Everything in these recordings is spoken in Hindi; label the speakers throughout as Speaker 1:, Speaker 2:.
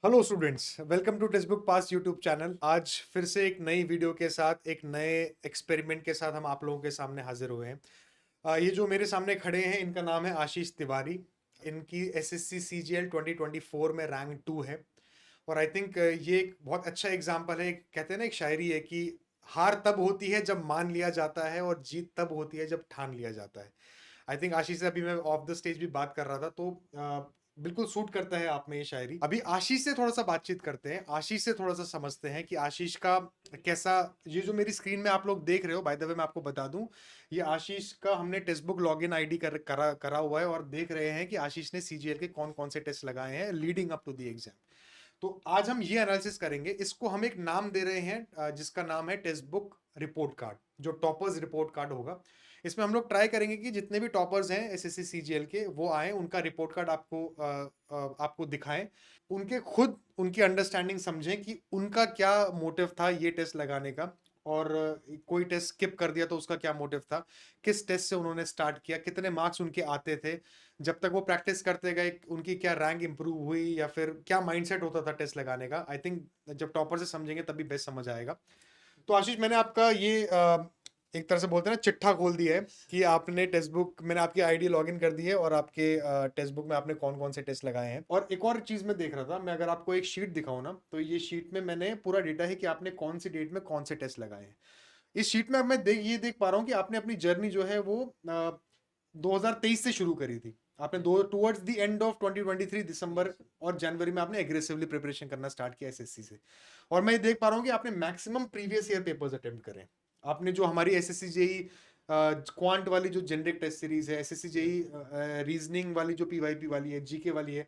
Speaker 1: Hello students, welcome to textbook pass YouTube channel. आज फिर से एक नई वीडियो के साथ, एक नए एक्सपेरिमेंट के साथ हम आप लोगों के सामने हाजिर हुए हैं। ये जो मेरे सामने खड़े हैं, इनका नाम है आशीष तिवारी। इनकी एसएससी सीजीएल 2024 में रैंक 2 है। और आई थिंक ये एक बहुत अच्छा एग्जाम्पल है। कहते हैं ना, एक शायरी है कि हार तब होती है जब मान लिया जाता है और जीत तब होती है जब ठान लिया जाता है। आई थिंक आशीष से अभी मैं ऑफ द स्टेज भी बात कर रहा था, तो बिल्कुल सूट करता है आप में ये शायरी। अभी आशीष से थोड़ा सा बातचीत करते हैं, आशीष से थोड़ा सा समझते हैं कि आशीष का कैसा। ये जो मेरी स्क्रीन में आप लोग देख रहे हो, बाय द वे मैं आपको बता दूं, ये आशीष का हमने टेक्स्ट बुक लॉगिन आईडी करा हुआ है और देख रहे हैं कि आशीष ने सीजीएल के कौन कौन से टेस्ट लगाए हैं leading up to the exam. तो आज हम ये एनालिसिस करेंगे। इसको हम एक नाम दे रहे हैं, जिसका नाम है टेक्स्ट बुक रिपोर्ट कार्ड, जो टॉपर्स रिपोर्ट कार्ड होगा। इसमें हम लोग ट्राई करेंगे कि जितने भी टॉपर्स हैं एसएससी सीजीएल के, वो आए, उनका रिपोर्ट कार्ड आपको दिखाएं, उनके खुद उनकी अंडरस्टैंडिंग समझें कि उनका क्या मोटिव था ये टेस्ट लगाने का, और कोई टेस्ट स्किप कर दिया तो उसका क्या मोटिव था, किस टेस्ट से उन्होंने स्टार्ट किया, कितने मार्क्स उनके आते थे, जब तक वो प्रैक्टिस करते गए उनकी क्या रैंक इंप्रूव हुई, या फिर क्या माइंडसेट होता था टेस्ट लगाने का। आई थिंक जब टॉपर से समझेंगे तभी बेस्ट समझ आएगा। तो आशीष, मैंने आपका ये एक तरह से बोलते हैं ना, चिट्ठा खोल दिया है कि आपने टेक्स्ट बुक, मैंने आपकी आईडी लॉगिन कर दी है और आपके टेक्स्ट बुक में आपने कौन कौन से टेस्ट लगाए हैं। और एक और चीज मैं देख रहा था, मैं अगर आपको एक शीट दिखाऊं ना, तो ये शीट में मैंने पूरा डेटा है कि आपने कौन सी डेट में कौन से टेस्ट लगाए हैं। इस शीट में अब मैं ये देख पा रहा हूँ कि आपने अपनी जर्नी जो है वो 2023 से शुरू करी थी। आपने दो टुवर्ड्स द एंड ऑफ 2023 दिसंबर और जनवरी में आपने एग्रेसिवली प्रिपरेशन करना स्टार्ट किया एसएससी से। और मैं ये देख पा रहा हूँ कि आपने maximum previous year papers attempt करे हैं। आपने जो हमारी एसएससी जेई क्वांट वाली जो जेनरिक टेस्ट सीरीज है, एसएससी जेई रीजनिंग वाली जो पीवाईपी वाली है, जीके वाली है,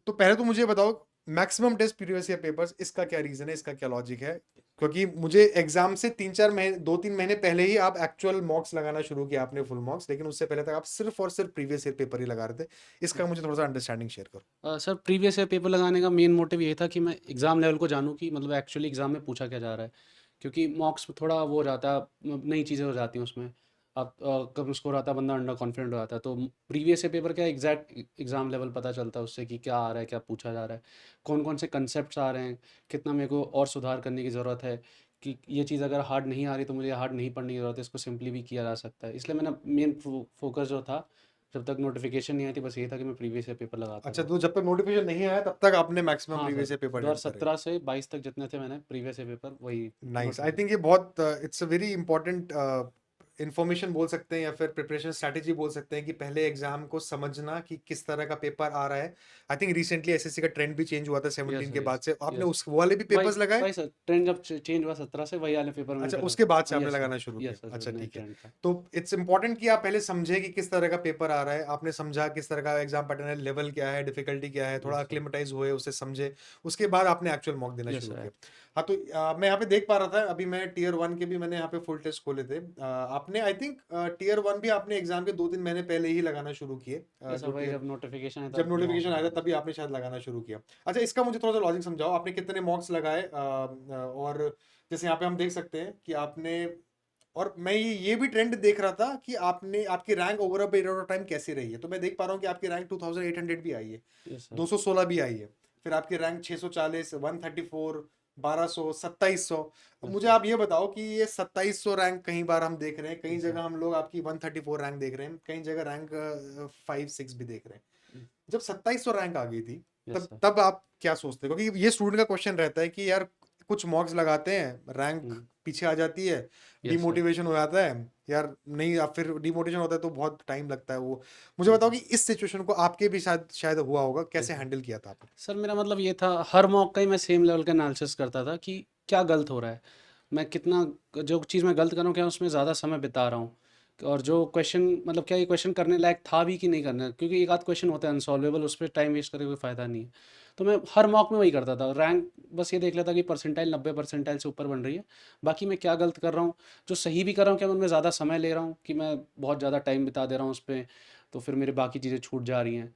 Speaker 1: तो पहले तो मुझे बताओ, maximum test previous year papers, इसका क्या रीजन है, इसका क्या लॉजिक है? क्योंकि मुझे एग्जाम से 3-4 महीने, 2-3 महीने पहले ही आप एक्चुअल मॉक्स लगाना शुरू किया आपने, फुल मॉक्स, लेकिन उससे पहले तक आप सिर्फ और सिर्फ प्रीवियस ईयर पेपर ही लगा रहे थे। इसका मुझे थोड़ा सा अंडरस्टैंडिंग शेयर करो।
Speaker 2: सर प्रीवियस ईयर पेपर लगाने का मेन मोटिव ये था कि मैं एग्ज़ाम लेवल को जानूँ कि मतलब एक्चुअली एग्ज़ाम में पूछा क्या जा रहा है। क्योंकि मॉक्स में थोड़ा वो हो जाता है, नई चीज़ें हो जाती हैं उसमें। अब कम स्कोर आता है, बंदा अंडर कॉन्फिडेंट हो जाता है। तो प्रीवियस ईयर पेपर क्या एग्जैक्ट एग्ज़ाम लेवल पता चलता है उससे कि क्या आ रहा है, क्या पूछा जा रहा है, कौन कौन से कंसेप्ट आ रहे हैं, कितना मेरे को और सुधार करने की ज़रूरत है, कि ये चीज़ अगर हार्ड नहीं आ रही तो मुझे हार्ड नहीं पढ़ने की ज़रूरत है, इसको सिंपली भी किया जा सकता है। इसलिए मैंने मेन फोकस जो था, जब तक नोटिफिकेशन नहीं आई थी, बस ये था कि मैं प्रीवियस ईयर पेपर लगाता
Speaker 1: अच्छा,
Speaker 2: जाऊँ।
Speaker 1: तो जब तक नोटिफिकेशन नहीं आया तब तक आपने मैक्सिमम
Speaker 2: हाँ
Speaker 1: previous
Speaker 2: sir,
Speaker 1: year paper attempt करे।
Speaker 2: 2017 से 22 तक जितने थे मैंने प्रीवियस ईयर पेपर वही
Speaker 1: नाइस। आई
Speaker 2: नोटिफिकेशन।
Speaker 1: थिंक ये बहुत it's a very important information बोल सकते हैं, या फिर प्रिपरेशन स्ट्रैटेजी बोल सकते हैं, कि पहले एग्जाम को समझना कि किस तरह का पेपर आ रहा है। आई थिंक रिसेंटली एसएससी का ट्रेंड भी चेंज हुआ था
Speaker 2: यस
Speaker 1: 17
Speaker 2: सर,
Speaker 1: के
Speaker 2: यस।
Speaker 1: बाद से। आपने
Speaker 2: यस
Speaker 1: उस वो वाले भी
Speaker 2: वही
Speaker 1: पेपर्स लगाए?
Speaker 2: वही सर, ट्रेंड जब चेंज हुआ 17 से, वही वाले पेपर मैंने
Speaker 1: अच्छा,
Speaker 2: फिर।
Speaker 1: उसके बाद से आपने
Speaker 2: यस सर,
Speaker 1: लगाना शुरू किया।
Speaker 2: यस सर,
Speaker 1: अच्छा,
Speaker 2: नई
Speaker 1: ठीक है।
Speaker 2: ट्रेंड था।
Speaker 1: तो इट्स इंपॉर्टेंट कि आप पहले समझे कि किस तरह का पेपर आ रहा है, आपने समझा किस तरह का एग्जाम पैटर्न है, लेवल क्या है, डिफिकल्टी क्या है, थोड़ा
Speaker 2: यस सर,
Speaker 1: अक्लेमेटाइज हुए, उसे समझे। उसके बाद आपने एक्चुअल मॉक देना
Speaker 2: यस
Speaker 1: शुरू
Speaker 2: सर।
Speaker 1: किया। हाँ, तो मैं यहाँ पे देख पा रहा था, अभी मैं टीयर 1 के भी मैंने यहाँ पे फुल टेस्ट खोले थे। आपने आई थिंक टीयर 1 भी आपने एग्जाम के 2-3 महीने पहले ही लगाना शुरू किए।
Speaker 2: यस सर,
Speaker 1: जो
Speaker 2: वही
Speaker 1: टीयर
Speaker 2: जब नोटिफिकेशन है
Speaker 1: जब
Speaker 2: तब मॉक
Speaker 1: नोटिफिकेशन आया था
Speaker 2: लगाना
Speaker 1: तभी
Speaker 2: सर।
Speaker 1: आपने शायद लगाना शुरू किया। अच्छा, इसका मुझे थोड़ा सा लॉजिक समझाओ, आपने कितने मॉक्स लगाए? और जैसे यहाँ पे हम देख सकते हैं कि आपने, और मैं ये भी ट्रेंड देख रहा था कि आपने, आपकी rank over a period of time कैसी रही है। तो मैं देख पा रहा हूँ कि आपकी रैंक 2800 भी आई है,
Speaker 2: यस सर।
Speaker 1: 216 भी आई है, फिर आपकी रैंक 640, 134, 1200, 2700। अब
Speaker 2: यस
Speaker 1: मुझे
Speaker 2: सर।
Speaker 1: आप ये बताओ कि ये 2700 रैंक कई बार हम देख रहे हैं, कई
Speaker 2: यस सर।
Speaker 1: जगह हम लोग आपकी 134 रैंक देख रहे हैं, कई जगह रैंक 5-6 भी देख रहे हैं। जब 2700 रैंक आ गई थी,
Speaker 2: यस
Speaker 1: तब
Speaker 2: सर।
Speaker 1: तब आप क्या सोचते हो? क्योंकि ये स्टूडेंट का क्वेश्चन रहता है कि यार, कुछ मॉक्स लगाते हैं, रैंक पीछे आ जाती है,
Speaker 2: यस सर।
Speaker 1: डिमोटिवेशन हो जाता है यार, नहीं, अब फिर डिमोटिवेशन होता है तो बहुत टाइम लगता है वो। मुझे बताओ कि इस सिचुएशन को आपके भी शायद शायद हुआ होगा, कैसे
Speaker 2: यस सर।
Speaker 1: हैंडल किया था आपने?
Speaker 2: सर मेरा मतलब ये था, हर मॉक का ही मैं सेम लेवल का एनालिसिस करता था कि क्या गलत हो रहा है, मैं कितना, जो चीज़ मैं गलत कर रहा हूँ क्या उसमें ज़्यादा समय बिता रहा हूँ, और जो क्वेश्चन मतलब क्या ये क्वेश्चन करने लायक था भी कि नहीं करना, क्योंकि एक आध क्वेश्चन होता है अनसॉल्वेबल, उस पर टाइम वेस्ट करके कोई फ़ायदा नहीं है। तो मैं हर मॉक में वही करता था, रैंक बस ये देख लेता कि परसेंटाइल 90 परसेंटाइल से ऊपर बन रही है, बाकी मैं क्या गलत कर रहा हूँ, जो सही भी कर रहा हूँ क्या मैं उनमें ज़्यादा समय ले रहा हूँ कि मैं बहुत ज़्यादा टाइम बिता दे रहा हूँ उस पर, तो फिर मेरे बाकी चीज़ें छूट जा रही हैं।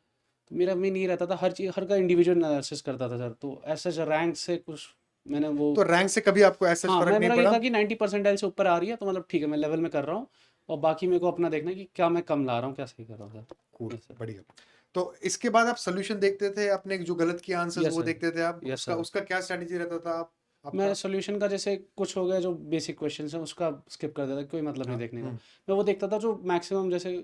Speaker 2: तो मेरा मेन ये रहता था, हर चीज़ हर का इंडिविजुअल एनालिसिस करता था सर, तो ऐसे रैंक से कुछ मैंने वो।
Speaker 1: तो रैंक से कभी आपको ऐसा
Speaker 2: हाँ,
Speaker 1: फर्क नहीं
Speaker 2: मेरा ये
Speaker 1: पड़ा?
Speaker 2: था कि 90 परसेंटाइल से ऊपर आ रही है तो मतलब ठीक है, मैं लेवल में कर रहा हूँ, और बाकी मेरे को अपना देखना है कि क्या मैं कम ला रहा हूँ, क्या सही कर रहा हूँ सर।
Speaker 1: Cool,
Speaker 2: yes sir.
Speaker 1: बढ़िया। तो इसके बाद आप सॉल्यूशन देखते थे अपने जो गलत किए आंसर्स
Speaker 2: यस
Speaker 1: वो
Speaker 2: सर,
Speaker 1: देखते थे आप?
Speaker 2: यस
Speaker 1: उसका
Speaker 2: सर।
Speaker 1: उसका क्या स्ट्रैटेजी रहता था
Speaker 2: मैं
Speaker 1: आपका?
Speaker 2: सॉल्यूशन का जैसे कुछ हो गया जो बेसिक क्वेश्चंस हैं उसका स्किप कर देता था, कोई मतलब नहीं
Speaker 1: हाँ,
Speaker 2: देखने का।
Speaker 1: हुँ,
Speaker 2: मैं वो देखता था जो मैक्सिमम जैसे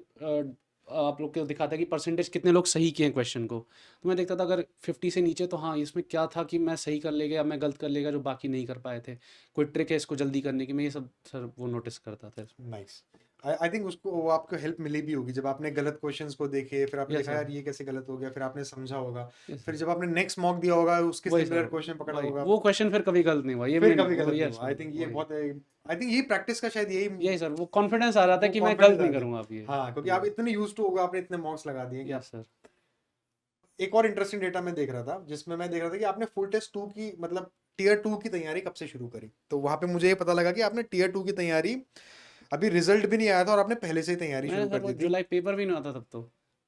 Speaker 2: आप लोग को दिखाता है कि परसेंटेज कितने लोग सही किए हैं क्वेश्चन को। तो मैं देखता था अगर 50 से नीचे तो हाँ, इसमें क्या था कि मैं सही कर लेगा या मैं गलत कर लेगा जो बाकी नहीं कर पाए थे। कोई ट्रिक है इसको जल्दी करने की, मैं ये सब सर वो नोटिस करता था इसमें।
Speaker 1: नाइस। आई आई थिंक उसको वो आपको हेल्प मिली भी होगी जब आपने गलत क्वेश्चंस को देखे, फिर आपने
Speaker 2: यस
Speaker 1: देखा
Speaker 2: सर,
Speaker 1: यार ये कैसे गलत हो गया, फिर आपने समझा होगा।
Speaker 2: यस
Speaker 1: फिर
Speaker 2: सर।
Speaker 1: जब आपने नेक्स्ट मॉक दिया होगा, उसके
Speaker 2: वही
Speaker 1: सिमिलर
Speaker 2: सर,
Speaker 1: क्वेश्चन पकड़ा
Speaker 2: वही।
Speaker 1: होगा,
Speaker 2: वो क्वेश्चन फिर कभी गलत नहीं हुआ, ये
Speaker 1: फिर
Speaker 2: मेन
Speaker 1: कभी
Speaker 2: वो
Speaker 1: गलत नहीं
Speaker 2: यस
Speaker 1: हुआ।
Speaker 2: सर,
Speaker 1: आई थिंक ये
Speaker 2: वही।
Speaker 1: बहुत आई थिंक यही प्रैक्टिस का शायद यही
Speaker 2: यही सर, वो कॉन्फिडेंस आ रहा था
Speaker 1: वो
Speaker 2: कि मैं गलत
Speaker 1: कॉन्फिडेंस आ
Speaker 2: नहीं
Speaker 1: जाए।
Speaker 2: करूँगा अब ये।
Speaker 1: हाँ, क्योंकि आप
Speaker 2: जी,
Speaker 1: इतने यूज्ड टू हो गए, आपने इतने मॉक्स लगा दिए कि आप
Speaker 2: यस सर।
Speaker 1: एक और इंटरेस्टिंग डेटा मैं देख रहा था, जिसमें मैं देख रहा था कि आपने फुल टेस्ट 2 की मतलब टियर 2 की तैयारी कब से शुरू करी? तो वहाँ पे मुझे ये पता लगा कि आपने टियर 2 की तैयारी अभी रिजल्ट भी नहीं आया था और आपने पहले से ही तैयारी
Speaker 2: मैंने
Speaker 1: शुरू
Speaker 2: सर
Speaker 1: कर
Speaker 2: वो
Speaker 1: दी थी।
Speaker 2: जुलाई पेपर भी नहीं आता तब तो।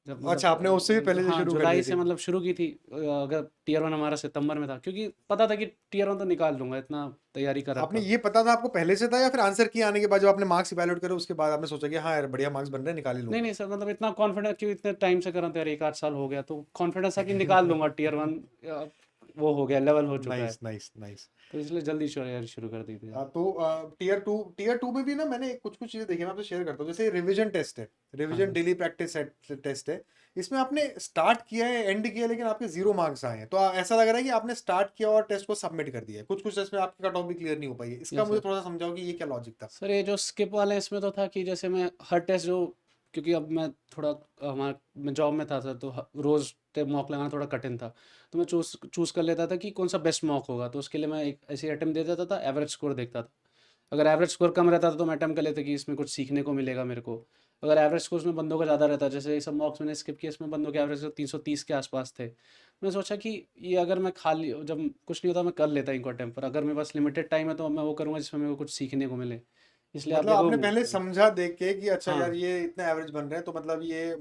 Speaker 2: जब मतलब
Speaker 1: अच्छा, आपने उससे भी पहले से
Speaker 2: हाँ,
Speaker 1: शुरू कर दी
Speaker 2: जुलाई से
Speaker 1: थी।
Speaker 2: मतलब शुरू की थी। अगर टियर 1 हमारा सितंबर में था क्योंकि पता था कि टियर 1 तो निकाल लूँगा, इतना तैयारी कर
Speaker 1: आपने
Speaker 2: रखा।
Speaker 1: ये पता था आपको पहले से था या फिर आंसर की आने के बाद जब आपने मार्क्स इवैल्यूएट करे उसके बाद आपने सोचा कि हाँ यार बढ़िया मार्क्स बन रहे हैं निकाल ही
Speaker 2: नहीं,
Speaker 1: लूँगा?
Speaker 2: नहीं सर, मतलब इतना कॉन्फिडेंस क्योंकि इतने टाइम से कर रहा था यार, 1 आध साल हो गया तो कॉन्फिडेंस था कि निकाल लूँगा टियर 1। वो हो गया, लेवल हो चुका है।
Speaker 1: Nice, nice, nice.
Speaker 2: तो इसलिए जल्दी तैयारी शुरू कर दी थी।
Speaker 1: तो टियर 2 में भी ना मैंने कुछ-कुछ चीज़ें देखी हैं, मैं आपसे शेयर करता हूँ। जैसे रिवीजन टेस्ट है,
Speaker 2: हाँ
Speaker 1: revision
Speaker 2: sir.
Speaker 1: Daily practice set test है। इसमें आपने स्टार्ट किया है, एंड किया है, लेकिन आपके 0 मार्क्स आए हैं। तो ऐसा लग रहा है कि आपने स्टार्ट किया और टेस्ट को सबमिट कर दिया है। कुछ-कुछ टेस्ट में आपकी कट ऑफ भी क्लियर नहीं हो पाई है। इसका
Speaker 2: यस
Speaker 1: मुझे
Speaker 2: सर।
Speaker 1: थोड़ा-सा समझाओ कि ये क्या लॉजिक था?
Speaker 2: सर ये जो स्किप वाले इसमें तो था कि जैसे मैं हर टेस्ट जो क्योंकि अब मैं थोड़ा हमारा मैं जॉब में था सर तो रोज़ मॉक लगाना थोड़ा कठिन था। तो मैं चूज़ चूज़ कर लेता था कि कौन सा बेस्ट मॉक होगा, तो उसके लिए मैं एक ऐसे अटेम्प्ट दे देता था, एवरेज स्कोर देखता था। अगर एवरेज स्कोर कम रहता था तो मैं अटेम्प्ट कर लेता कि इसमें कुछ सीखने को मिलेगा मेरे को। अगर एवरेज स्कोर उसमें बंदों का ज़्यादा रहता, जैसे ये सब मॉक्स मैंने स्किप किए, इसमें बंदों के एवरेज 330 के आसपास थे। मैं सोचा कि ये अगर मैं खाली जब कुछ नहीं होता मैं कर लेता इनको अटेम्प्ट, पर अगर मेरे पास लिमिटेड टाइम है तो मैं वो करूँगा जिसमें मेरे को कुछ सीखने को मिले। इसलिए आप
Speaker 1: मतलब
Speaker 2: देखो
Speaker 1: आपने पहले समझा देख के कि अच्छा
Speaker 2: हाँ,
Speaker 1: यार ये इतने एवरेज बन रहे हैं, तो मतलब ये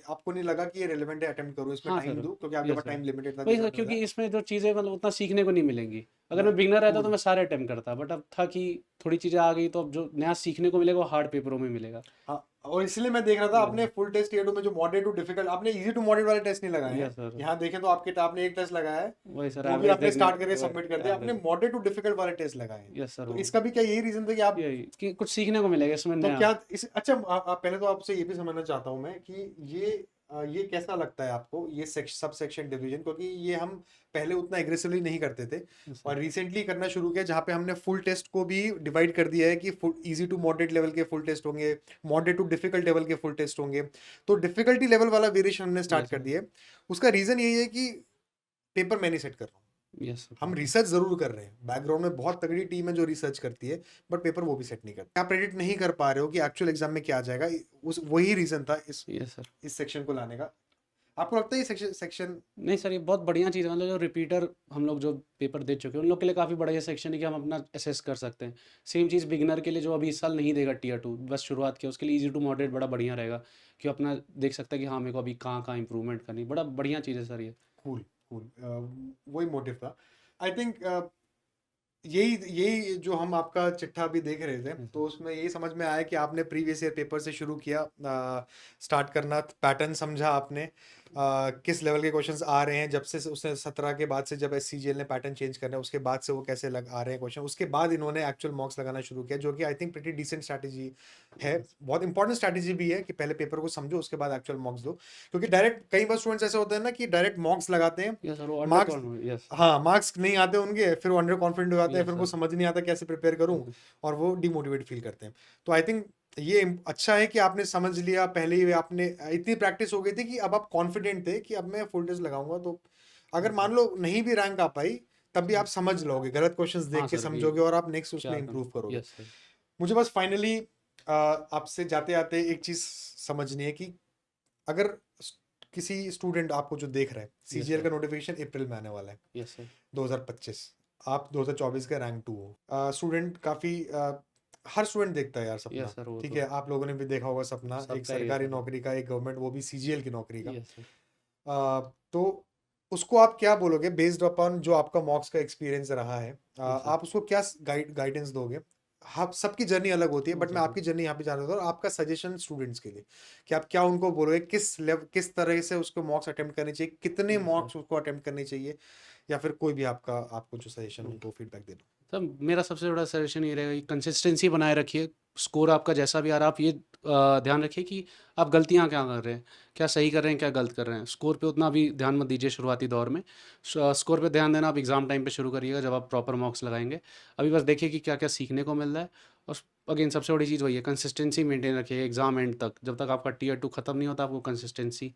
Speaker 1: आपको नहीं लगा कि ये रिलेवेंट है अटेम्प्ट करूँ, इसमें
Speaker 2: हाँ
Speaker 1: टाइम
Speaker 2: सर।
Speaker 1: दूँ क्योंकि आपके
Speaker 2: यस
Speaker 1: पास
Speaker 2: सर।
Speaker 1: टाइम लिमिटेड था
Speaker 2: वही
Speaker 1: जिस
Speaker 2: सर,
Speaker 1: हिसाब से
Speaker 2: क्योंकि
Speaker 1: बताया?
Speaker 2: इसमें जो चीज़ें मतलब उतना सीखने को नहीं मिलेंगी। अगर
Speaker 1: न
Speaker 2: मैं बिगिनर रहता तो
Speaker 1: कूल।
Speaker 2: मैं सारे अटेम्प्ट करता, बट अब था कि थोड़ी चीज़ें आ गई तो अब जो नया सीखने को मिलेगा वो हार्ड पेपरों में मिलेगा।
Speaker 1: हाँ, और इसलिए मैं देख रहा था
Speaker 2: यस
Speaker 1: आपने फुल टेस्ट टियर 2 में जो मॉडरेट टू डिफिकल्ट आपने इजी टू मॉडरेट वाले टेस्ट नहीं लगाए हैं।
Speaker 2: Yes sir.
Speaker 1: यहाँ देखें तो आपने एक टेस्ट लगाया है,
Speaker 2: वही सर,
Speaker 1: वो भी
Speaker 2: एवरेज
Speaker 1: आपने
Speaker 2: देखने
Speaker 1: स्टार्ट करके सबमिट कर दिया। आपने
Speaker 2: एवरेज।
Speaker 1: मॉडरेट टू डिफिकल्ट वाले टेस्ट लगाए हैं।
Speaker 2: यस सर,
Speaker 1: तो
Speaker 2: वो
Speaker 1: इसका भी क्या यही रीजन था कि आप
Speaker 2: यही कि कुछ सीखने को मिलेगा इसमें
Speaker 1: तो
Speaker 2: नया।
Speaker 1: क्या इस अच्छा पहले तो आपसे ये भी समझना चाहता हूँ मैं कि ये कैसा लगता है आपको ये सब सेक्शन डिवीजन, क्योंकि ये हम पहले उतना एग्रेसिवली नहीं करते थे
Speaker 2: यस सर।
Speaker 1: और रिसेंटली करना शुरू किया जहाँ पे हमने फुल टेस्ट को भी डिवाइड कर दिया है कि full easy to moderate level के फुल टेस्ट होंगे, मॉडरेट टू डिफिकल्ट लेवल के फुल टेस्ट होंगे। तो डिफिकल्टी लेवल वाला वेरिएशन हमने स्टार्ट
Speaker 2: यस
Speaker 1: कर
Speaker 2: सर।
Speaker 1: दिया है। उसका रीजन यही है कि पेपर मैं नहीं सेट कर रहा हूँ,
Speaker 2: यस
Speaker 1: हम
Speaker 2: सर।
Speaker 1: रिसर्च जरूर कर रहे हैं, बैकग्राउंड में बहुत तगड़ी टीम है जो रिसर्च करती है, बट पेपर वो भी सेट नहीं करते। आप प्रेडिक्ट नहीं कर पा रहे हो कि एक्चुअल एग्जाम में क्या आ जाएगा। उस वही रीजन था
Speaker 2: यस सर।
Speaker 1: इस सेक्शन को लाने का। आपको लगता है ये सेक्शन
Speaker 2: नहीं सर, ये बहुत बढ़िया चीज़ है, मतलब जो रिपीटर हम लोग जो पेपर दे चुके हैं उन लोग के लिए काफ़ी बड़ा ये सेक्शन है कि हम अपना असेस कर सकते हैं। सेम चीज़ बिगिनर के लिए जो अभी इस साल नहीं देगा टियर 2 बस शुरुआत किया, उसके लिए ईज़ी टू मॉडरेट बड़ा बढ़िया रहेगा कि वो अपना देख सकता है कि हाँ, मेरे को अभी कहाँ-कहाँ इम्प्रूवमेंट करनी है। बड़ा बढ़िया चीज़ है सर ये।
Speaker 1: कूल कूल वही मोटिव था आई थिंक। यही यही जो हम आपका चिट्ठा अभी देख रहे थे
Speaker 2: यस
Speaker 1: तो
Speaker 2: सर।
Speaker 1: उसमें यही समझ में आया कि आपने प्रीवियस ईयर पेपर से शुरू किया, स्टार्ट करना, पैटर्न समझा आपने, किस लेवल के क्वेश्चंस आ रहे हैं जब से उसने 17 के बाद से जब एससीजीएल ने पैटर्न चेंज करना है उसके बाद से वो कैसे आ रहे हैं क्वेश्चन, उसके बाद इन्होंने एक्चुअल मॉक्स लगाना शुरू किया जो कि I think pretty decent strategy है।
Speaker 2: यस।
Speaker 1: बहुत इंपॉर्टेंट स्ट्रैटेजी भी है कि पहले पेपर को समझो उसके बाद एक्चुअल मॉक्स दो, क्योंकि डायरेक्ट कई बार स्टूडेंट्स ऐसे होते हैं ना कि डायरेक्ट मॉक्स लगाते हैं,
Speaker 2: यस सर, वो अंडर
Speaker 1: मार्क्स
Speaker 2: कॉन्फिडेंस यस।
Speaker 1: हाँ मार्क्स नहीं आते उनके, फिर वो अंडर कॉन्फिडेंट हो जाते हैं,
Speaker 2: यस
Speaker 1: फिर उनको
Speaker 2: सर।
Speaker 1: समझ नहीं आता कैसे प्रिपेयर करूं और वो डिमोटिवेट फील करते हैं। तो आई थिंक ये अच्छा है कि आपने समझ लिया पहले ही, आपने इतनी प्रैक्टिस हो गई थी कि अब आप कॉन्फिडेंट थे कि अब मैं फुल टेस्ट लगाऊंगा। तो अगर
Speaker 2: यस सर।
Speaker 1: मान लो नहीं भी रैंक आ पाई तब भी आप समझ लोगे, गलत क्वेश्चंस
Speaker 2: हाँ
Speaker 1: देख के
Speaker 2: सर, कि
Speaker 1: समझोगे और आप नेक्स्ट उसमें
Speaker 2: क्या करना।
Speaker 1: इंप्रूव करोगे।
Speaker 2: Yes sir.
Speaker 1: मुझे बस फाइनली आपसे जाते आते एक चीज समझनी है कि अगर किसी स्टूडेंट आपको जो देख रहा है,
Speaker 2: यस
Speaker 1: सीजीएल
Speaker 2: सर।
Speaker 1: का नोटिफिकेशन अप्रैल में आने वाला है
Speaker 2: यस सर।
Speaker 1: 2025, आप 2024 का रैंक 2 हो, स्टूडेंट काफ़ी हर स्टूडेंट देखता है यार सपना,
Speaker 2: यस सर, वो
Speaker 1: ठीक
Speaker 2: तो
Speaker 1: है, आप लोगों ने भी देखा होगा सपना एक
Speaker 2: सबका ही है
Speaker 1: सरकारी
Speaker 2: सर।
Speaker 1: नौकरी का, एक गवर्नमेंट, वो भी सीजीएल की नौकरी का।
Speaker 2: Yes sir.
Speaker 1: तो उसको आप क्या बोलोगे बेस्ड अपॉन जो आपका मॉक्स का एक्सपीरियंस रहा है,
Speaker 2: यस सर।
Speaker 1: आप उसको क्या गाइडेंस दोगे हाँ, सबकी जर्नी अलग होती है, बट मैं
Speaker 2: एग्ज़ैक्टली।
Speaker 1: आपकी जर्नी यहाँ पे जानना चाहता हूँ और आपका सजेशन स्टूडेंट्स के लिए कि आप क्या उनको बोलोगे, किस तरह से उसको मॉक्स अटेम्प्ट करने चाहिए, कितने
Speaker 2: बिल्कुल।
Speaker 1: मॉक्स उसको अटेम्प्ट करने चाहिए, या फिर कोई भी आपको जो सजेशन
Speaker 2: हुँ।
Speaker 1: उनको फीडबैक देना?
Speaker 2: तब मेरा सबसे बड़ा सजेशन ये रहेगा कि कंसिस्टेंसी बनाए रखिए। स्कोर आपका जैसा भी आ रहा है, आप ये ध्यान रखिए कि आप गलतियाँ क्या कर रहे हैं, क्या सही कर रहे हैं, क्या गलत कर रहे हैं। स्कोर पे उतना भी ध्यान मत दीजिए शुरुआती दौर में। स्कोर पे ध्यान देना आप एग्ज़ाम टाइम पे शुरू करिएगा, जब आप प्रॉपर मार्क्स लगाएँगे। अभी बस देखिए कि क्या-क्या सीखने को मिल रहा है, और अगेन सबसे बड़ी चीज़ वही है, कंसिस्टेंसी मेंटेन रखिए एग्ज़ाम एंड तक। जब तक आपका टियर 2 खत्म नहीं होता, आपको कंसिस्टेंसी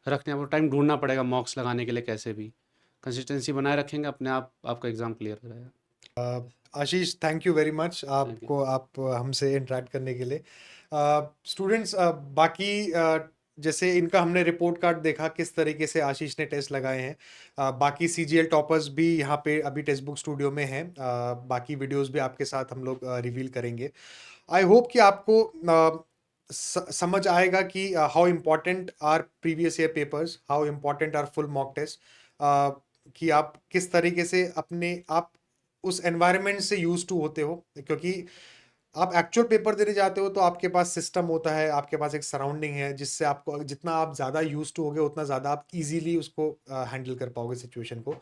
Speaker 2: रखने, आपको टाइम ढूँढना पड़ेगा मॉक्स लगाने के लिए कैसे भी। कंसिस्टेंसी बनाए रखेंगे, अपने आप आपका एग्ज़ाम क्लियर हो जाएगा।
Speaker 1: Ashish, thank you very much
Speaker 2: thank you.
Speaker 1: आपको आप हमसे इंटरेक्ट करने के लिए। स्टूडेंट्स, बाकी जैसे इनका हमने रिपोर्ट कार्ड देखा किस तरीके से आशीष ने टेस्ट लगाए हैं। बाकी सीजीएल टॉपर्स भी यहाँ पे अभी टेक्स्ट बुक स्टूडियो में हैं। बाकी वीडियोस भी आपके साथ हम लोग रिवील करेंगे। आई होप कि आपको समझ आएगा कि how important are previous year papers, how important are full mock test, कि आप किस तरीके से अपने आप उस एनवायरनमेंट से यूज टू होते हो, क्योंकि आप एक्चुअल पेपर देने जाते हो तो आपके पास सिस्टम होता है, आपके पास एक सराउंडिंग है जिससे आपको जितना आप ज़्यादा यूज टू होगे उतना ज़्यादा आप इजीली उसको हैंडल कर पाओगे सिचुएशन को।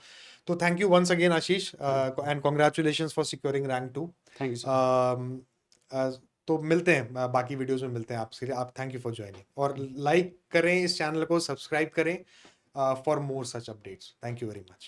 Speaker 1: तो thank you once again Ashish,
Speaker 2: thank you.
Speaker 1: And congratulations for securing rank 2।
Speaker 2: Thank you so much.
Speaker 1: तो मिलते हैं, बाकी वीडियोस में मिलते हैं आपसे। आप थैंक यू फॉर ज्वाइनिंग, और लाइक करें इस चैनल को, सब्सक्राइब करें for more such updates. Thank you very much.